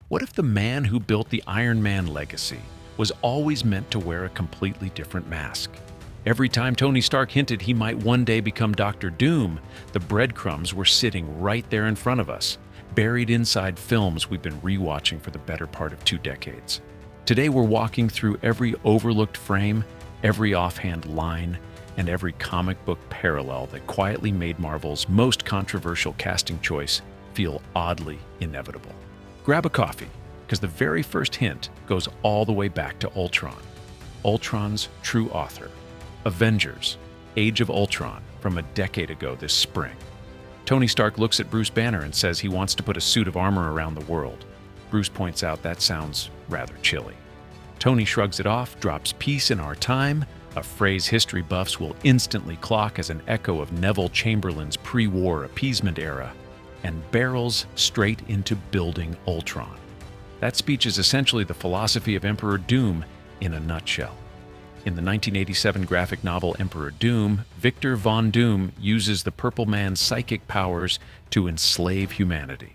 What if the man who built the Iron Man legacy was always meant to wear a completely different mask? Every time Tony Stark hinted he might one day become Doctor Doom, the breadcrumbs were sitting right there in front of us, buried inside films we've been rewatching for the better part of 2 decades. Today we're walking through every overlooked frame, every offhand line, and every comic book parallel that quietly made Marvel's most controversial casting choice feel oddly inevitable. Grab a coffee, because the very first hint goes all the way back to Ultron. Ultron's true author. Avengers, Age of Ultron, from a decade ago this spring. Tony Stark looks at Bruce Banner and says he wants to put a suit of armor around the world. Bruce points out that sounds rather chilly. Tony shrugs it off, drops peace in our time, a phrase history buffs will instantly clock as an echo of Neville Chamberlain's pre-war appeasement era, and barrels straight into building Ultron. That speech is essentially the philosophy of Emperor Doom in a nutshell. In the 1987 graphic novel Emperor Doom, Victor Von Doom uses the Purple Man's psychic powers to enslave humanity,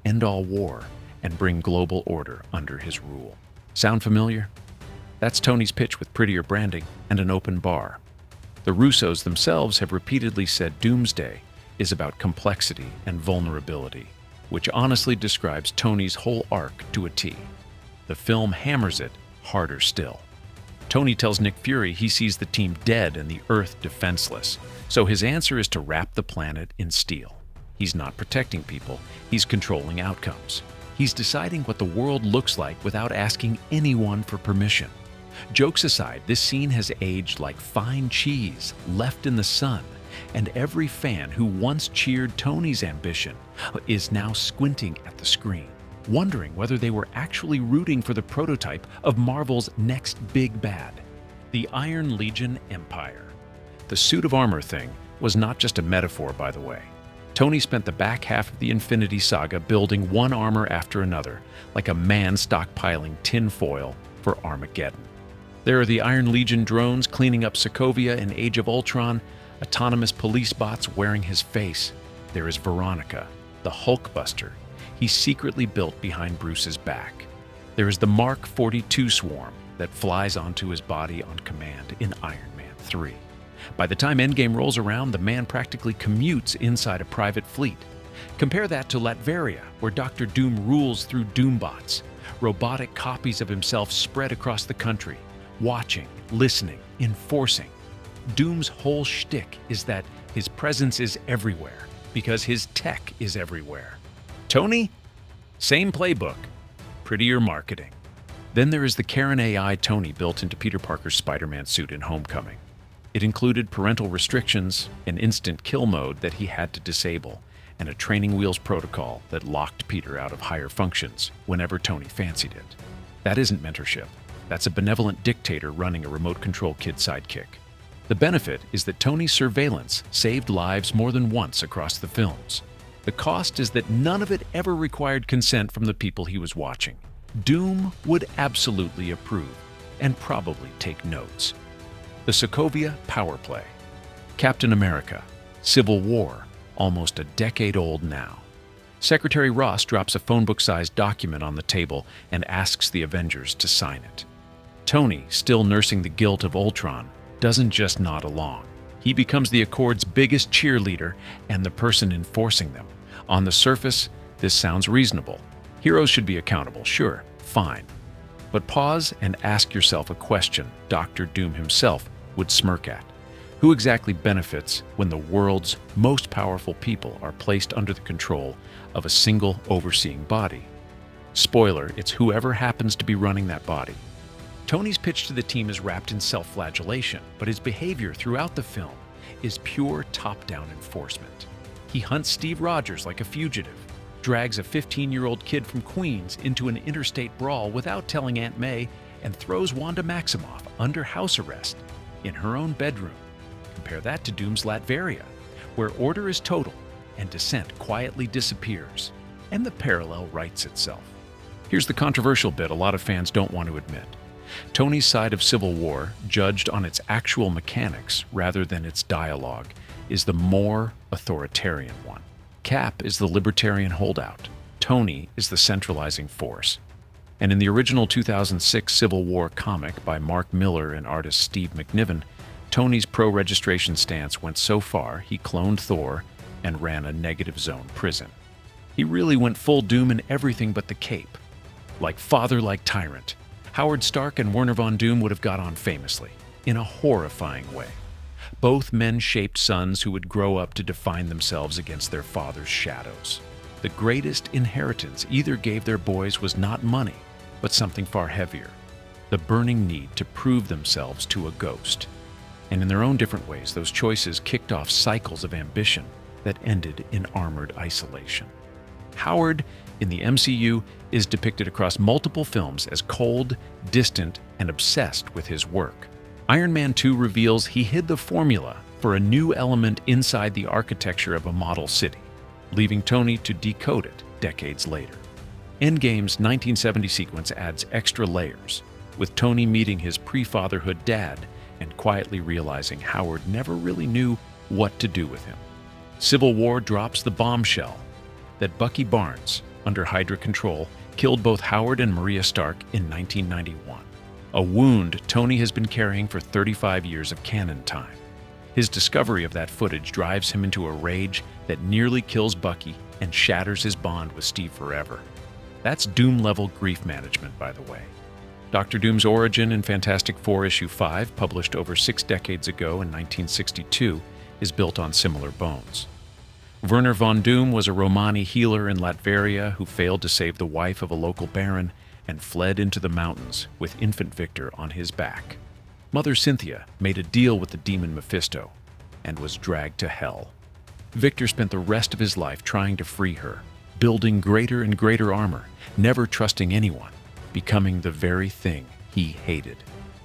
end all war, and bring global order under his rule. Sound familiar? That's Tony's pitch with prettier branding and an open bar. The Russos themselves have repeatedly said Doomsday is about complexity and vulnerability, which honestly describes Tony's whole arc to a T. The film hammers it harder still. Tony tells Nick Fury he sees the team dead and the Earth defenseless, so his answer is to wrap the planet in steel. He's not protecting people, he's controlling outcomes. He's deciding what the world looks like without asking anyone for permission. Jokes aside, this scene has aged like fine cheese left in the sun, and every fan who once cheered Tony's ambition is now squinting at the screen, wondering whether they were actually rooting for the prototype of Marvel's next big bad, the Iron Legion Empire. The suit of armor thing was not just a metaphor, by the way. Tony spent the back half of the Infinity Saga building one armor after another, like a man stockpiling tin foil for Armageddon. There are the Iron Legion drones cleaning up Sokovia in Age of Ultron, autonomous police bots wearing his face. There is Veronica, the Hulkbuster he secretly built behind Bruce's back. There is the Mark 42 swarm that flies onto his body on command in Iron Man 3. By the time Endgame rolls around, the man practically commutes inside a private fleet. Compare that to Latveria, where Dr. Doom rules through Doombots, robotic copies of himself spread across the country, watching, listening, enforcing. Doom's whole shtick is that his presence is everywhere, because his tech is everywhere. Tony? Same playbook, prettier marketing. Then there is the Karen AI Tony built into Peter Parker's Spider-Man suit in Homecoming. It included parental restrictions, an instant kill mode that he had to disable, and a training wheels protocol that locked Peter out of higher functions whenever Tony fancied it. That isn't mentorship. That's a benevolent dictator running a remote control kid sidekick. The benefit is that Tony's surveillance saved lives more than once across the films. The cost is that none of it ever required consent from the people he was watching. Doom would absolutely approve, and probably take notes. The Sokovia power play. Captain America. Civil War, almost a decade old now. Secretary Ross drops a phone book-sized document on the table and asks the Avengers to sign it. Tony, still nursing the guilt of Ultron, doesn't just nod along. He becomes the Accord's biggest cheerleader and the person enforcing them. On the surface, this sounds reasonable. Heroes should be accountable, sure, fine. But pause and ask yourself a question Dr. Doom himself would smirk at. Who exactly benefits when the world's most powerful people are placed under the control of a single overseeing body? Spoiler, it's whoever happens to be running that body. Tony's pitch to the team is wrapped in self-flagellation, but his behavior throughout the film is pure top-down enforcement. He hunts Steve Rogers like a fugitive, drags a 15-year-old kid from Queens into an interstate brawl without telling Aunt May, and throws Wanda Maximoff under house arrest in her own bedroom. Compare that to Doom's Latveria, where order is total and dissent quietly disappears, and the parallel writes itself. Here's the controversial bit a lot of fans don't want to admit. Tony's side of Civil War, judged on its actual mechanics rather than its dialogue, is the more authoritarian one. Cap is the libertarian holdout. Tony is the centralizing force. And in the original 2006 Civil War comic by Mark Miller and artist Steve McNiven, Tony's pro-registration stance went so far he cloned Thor and ran a negative zone prison. He really went full Doom in everything but the cape. Like father, like tyrant, Howard Stark and Werner von Doom would have got on famously, in a horrifying way. Both men-shaped sons who would grow up to define themselves against their father's shadows. The greatest inheritance either gave their boys was not money, but something far heavier, the burning need to prove themselves to a ghost. And in their own different ways, those choices kicked off cycles of ambition that ended in armored isolation. Howard, in the MCU, is depicted across multiple films as cold, distant, and obsessed with his work. Iron Man 2 reveals he hid the formula for a new element inside the architecture of a model city, leaving Tony to decode it decades later. Endgame's 1970 sequence adds extra layers, with Tony meeting his pre-fatherhood dad and quietly realizing Howard never really knew what to do with him. Civil War drops the bombshell that Bucky Barnes, under Hydra control, killed both Howard and Maria Stark in 1991. A wound Tony has been carrying for 35 years of canon time. His discovery of that footage drives him into a rage that nearly kills Bucky and shatters his bond with Steve forever. That's Doom-level grief management, by the way. Dr. Doom's origin in Fantastic Four issue 5, published over 6 decades ago in 1962, is built on similar bones. Werner von Doom was a Romani healer in Latveria who failed to save the wife of a local baron and fled into the mountains with infant Victor on his back. Mother Cynthia made a deal with the demon Mephisto and was dragged to hell. Victor spent the rest of his life trying to free her, building greater and greater armor, never trusting anyone, becoming the very thing he hated.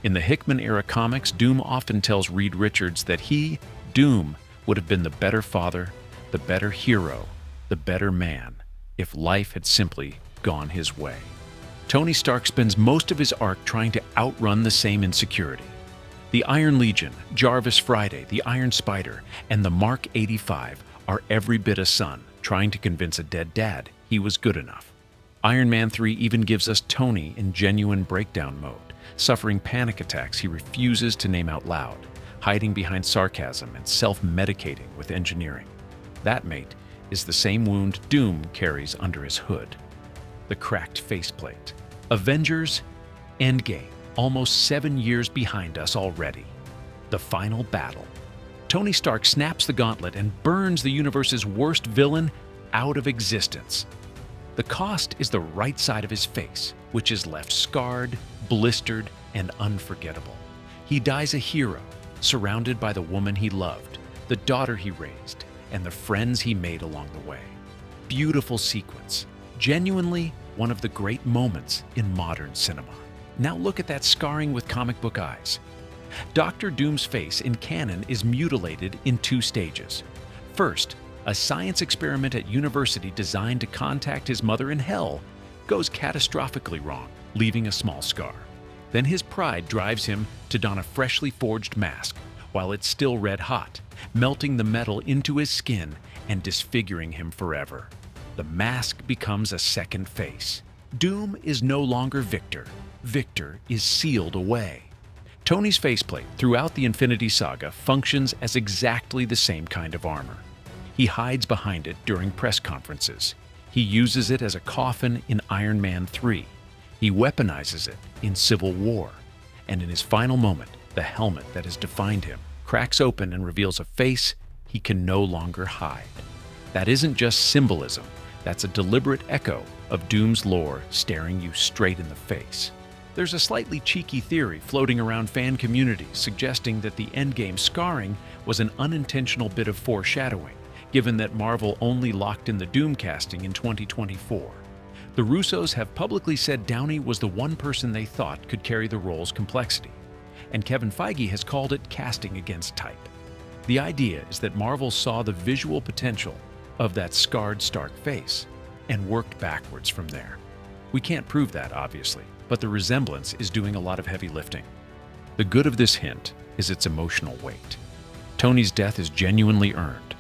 In the Hickman-era comics, Doom often tells Reed Richards that he, Doom, would have been the better father, the better hero, the better man, if life had simply gone his way. Tony Stark spends most of his arc trying to outrun the same insecurity. The Iron Legion, Jarvis Friday, the Iron Spider, and the Mark 85 are every bit a son trying to convince a dead dad he was good enough. Iron Man 3 even gives us Tony in genuine breakdown mode, suffering panic attacks he refuses to name out loud, hiding behind sarcasm and self-medicating with engineering. That, mate, is the same wound Doom carries under his hood. The cracked faceplate. Avengers Endgame, almost 7 years behind us already. The final battle. Tony Stark snaps the gauntlet and burns the universe's worst villain out of existence. The cost is the right side of his face, which is left scarred, blistered, and unforgettable. He dies a hero, surrounded by the woman he loved, the daughter he raised, and the friends he made along the way. Beautiful sequence. Genuinely one of the great moments in modern cinema. Now look at that scarring with comic book eyes. Dr. Doom's face in canon is mutilated in 2 stages. First, a science experiment at university designed to contact his mother in hell goes catastrophically wrong, leaving a small scar. Then his pride drives him to don a freshly forged mask while it's still red hot, melting the metal into his skin and disfiguring him forever. The mask becomes a second face. Doom is no longer Victor. Victor is sealed away. Tony's faceplate throughout the Infinity Saga functions as exactly the same kind of armor. He hides behind it during press conferences. He uses it as a coffin in Iron Man 3. He weaponizes it in Civil War. And in his final moment, the helmet that has defined him cracks open and reveals a face he can no longer hide. That isn't just symbolism. That's a deliberate echo of Doom's lore staring you straight in the face. There's a slightly cheeky theory floating around fan communities suggesting that the Endgame scarring was an unintentional bit of foreshadowing, given that Marvel only locked in the Doom casting in 2024. The Russos have publicly said Downey was the one person they thought could carry the role's complexity, and Kevin Feige has called it casting against type. The idea is that Marvel saw the visual potential of that scarred Stark face and worked backwards from there. We can't prove that, obviously, but the resemblance is doing a lot of heavy lifting. The good of this hint is its emotional weight. Tony's death is genuinely earned.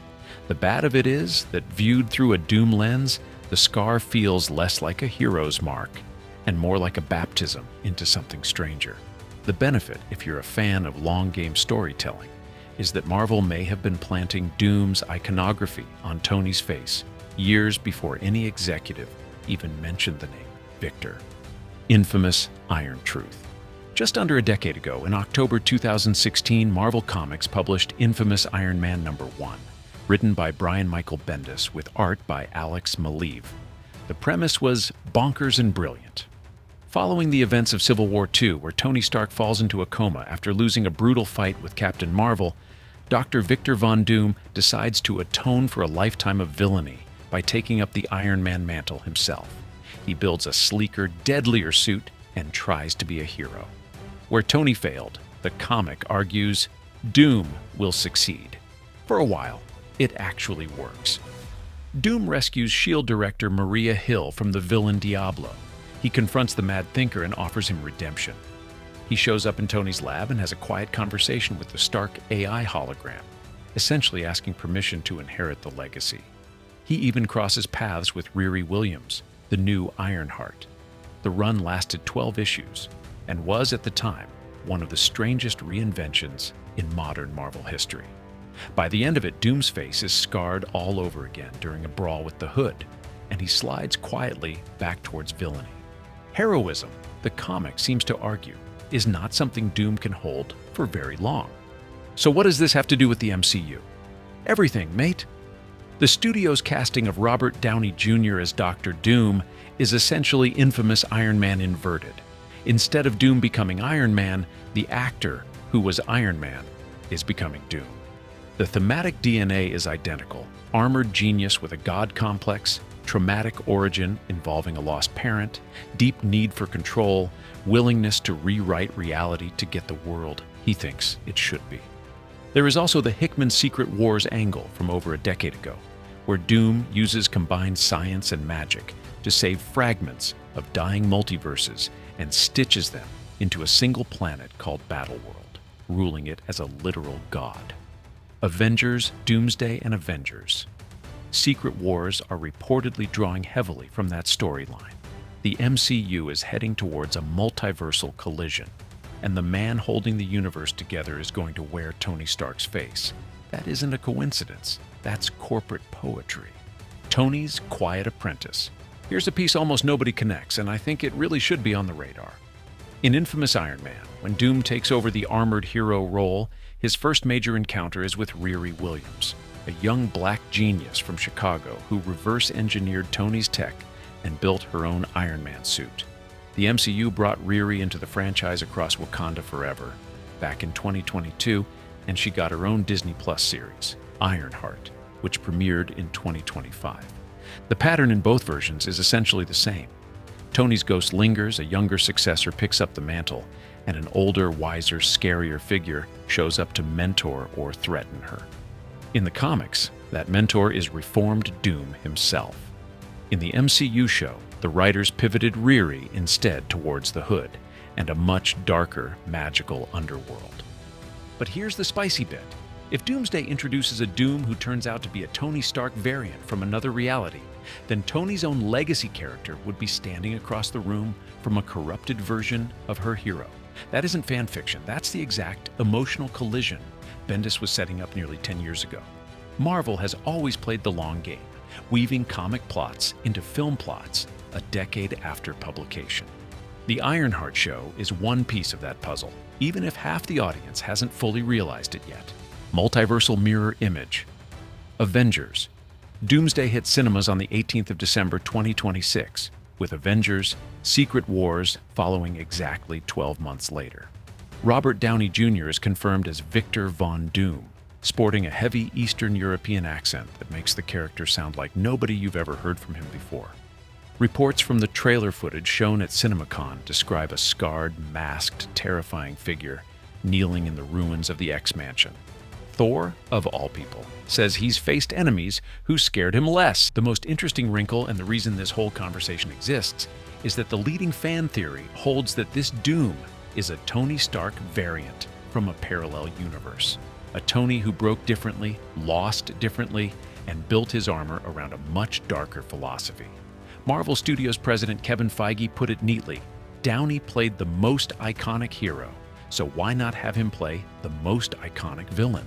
The bad of it is that, viewed through a Doom lens, the the scar feels less like a hero's mark and more like a baptism into something stranger. The benefit, if you're a fan of long-game storytelling, is that Marvel may have been planting Doom's iconography on Tony's face years before any executive even mentioned the name Victor. Infamous Iron Truth. Just under a decade ago, in October 2016, Marvel Comics published Infamous Iron Man #1, written by Brian Michael Bendis with art by Alex Maleev. The premise was bonkers and brilliant. Following the events of Civil War II, where Tony Stark falls into a coma after losing a brutal fight with Captain Marvel, Dr. Victor Von Doom decides to atone for a lifetime of villainy by taking up the Iron Man mantle himself. He builds a sleeker, deadlier suit and tries to be a hero. Where Tony failed, the comic argues Doom will succeed. For a while, it actually works. Doom rescues S.H.I.E.L.D. director Maria Hill from the villain Diablo. He confronts the Mad Thinker and offers him redemption. He shows up in Tony's lab and has a quiet conversation with the Stark AI hologram, essentially asking permission to inherit the legacy. He even crosses paths with Riri Williams, the new Ironheart. The run lasted 12 issues and was, at the time, one of the strangest reinventions in modern Marvel history. By the end of it, Doom's face is scarred all over again during a brawl with the Hood, and he slides quietly back towards villainy. Heroism, the comic seems to argue, is not something Doom can hold for very long. So what does this have to do with the MCU? Everything, mate. The studio's casting of Robert Downey Jr. as Dr. Doom is essentially Infamous Iron Man inverted. Instead of Doom becoming Iron Man, the actor who was Iron Man is becoming Doom. The thematic DNA is identical: armored genius with a god complex, traumatic origin involving a lost parent, deep need for control, willingness to rewrite reality to get the world he thinks it should be. There is also the Hickman Secret Wars angle from over a decade ago, where Doom uses combined science and magic to save fragments of dying multiverses and stitches them into a single planet called Battleworld, ruling it as a literal god. Avengers, Doomsday, and Avengers. Secret Wars are reportedly drawing heavily from that storyline. The MCU is heading towards a multiversal collision, and the man holding the universe together is going to wear Tony Stark's face. That isn't a coincidence. That's corporate poetry. Tony's Quiet Apprentice. Here's a piece almost nobody connects, and I think it really should be on the radar. In Infamous Iron Man, when Doom takes over the armored hero role, his first major encounter is with Riri Williams, a young black genius from Chicago who reverse-engineered Tony's tech and built her own Iron Man suit. The MCU brought Riri into the franchise across Wakanda Forever back in 2022, and she got her own Disney Plus series, Ironheart, which premiered in 2025. The pattern in both versions is essentially the same. Tony's ghost lingers, a younger successor picks up the mantle, and an older, wiser, scarier figure shows up to mentor or threaten her. In the comics, that mentor is reformed Doom himself. In the MCU show, the writers pivoted Riri instead towards the Hood and a much darker, magical underworld. But here's the spicy bit. If Doomsday introduces a Doom who turns out to be a Tony Stark variant from another reality, then Tony's own legacy character would be standing across the room from a corrupted version of her hero. That isn't fan fiction. That's the exact emotional collision Bendis was setting up nearly 10 years ago. Marvel has always played the long game, weaving comic plots into film plots a decade after publication. The Ironheart show is one piece of that puzzle, even if half the audience hasn't fully realized it yet. Multiversal mirror image. Avengers. Doomsday hit cinemas on the 18th of December 2026, with Avengers: Secret Wars following exactly 12 months later. Robert Downey Jr. is confirmed as Victor Von Doom, sporting a heavy Eastern European accent that makes the character sound like nobody you've ever heard from him before. Reports from the trailer footage shown at CinemaCon describe a scarred, masked, terrifying figure kneeling in the ruins of the X-Mansion. Thor, of all people, says he's faced enemies who scared him less. The most interesting wrinkle, and the reason this whole conversation exists, is that the leading fan theory holds that this Doom is a Tony Stark variant from a parallel universe. A Tony who broke differently, lost differently, and built his armor around a much darker philosophy. Marvel Studios president Kevin Feige put it neatly: Downey played the most iconic hero, so why not have him play the most iconic villain?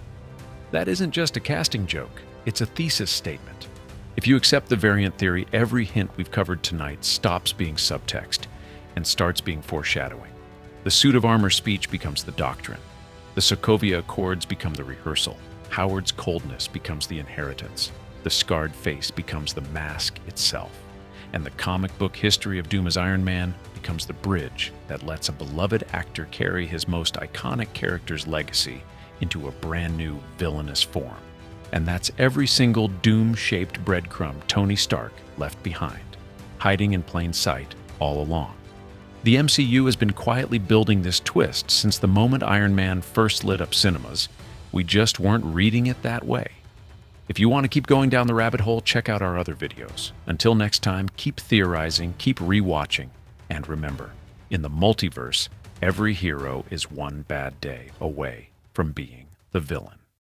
That isn't just a casting joke, it's a thesis statement. If you accept the variant theory, every hint we've covered tonight stops being subtext and starts being foreshadowing. The suit of armor speech becomes the doctrine. The Sokovia Accords become the rehearsal. Howard's coldness becomes the inheritance. The scarred face becomes the mask itself. And the comic book history of Doom as Iron Man becomes the bridge that lets a beloved actor carry his most iconic character's legacy into a brand new villainous form. And that's every single Doom-shaped breadcrumb Tony Stark left behind, hiding in plain sight all along. The MCU has been quietly building this twist since the moment Iron Man first lit up cinemas. We just weren't reading it that way. If you want to keep going down the rabbit hole, check out our other videos. Until next time, keep theorizing, keep rewatching, and remember, in the multiverse, every hero is one bad day away from being the villain.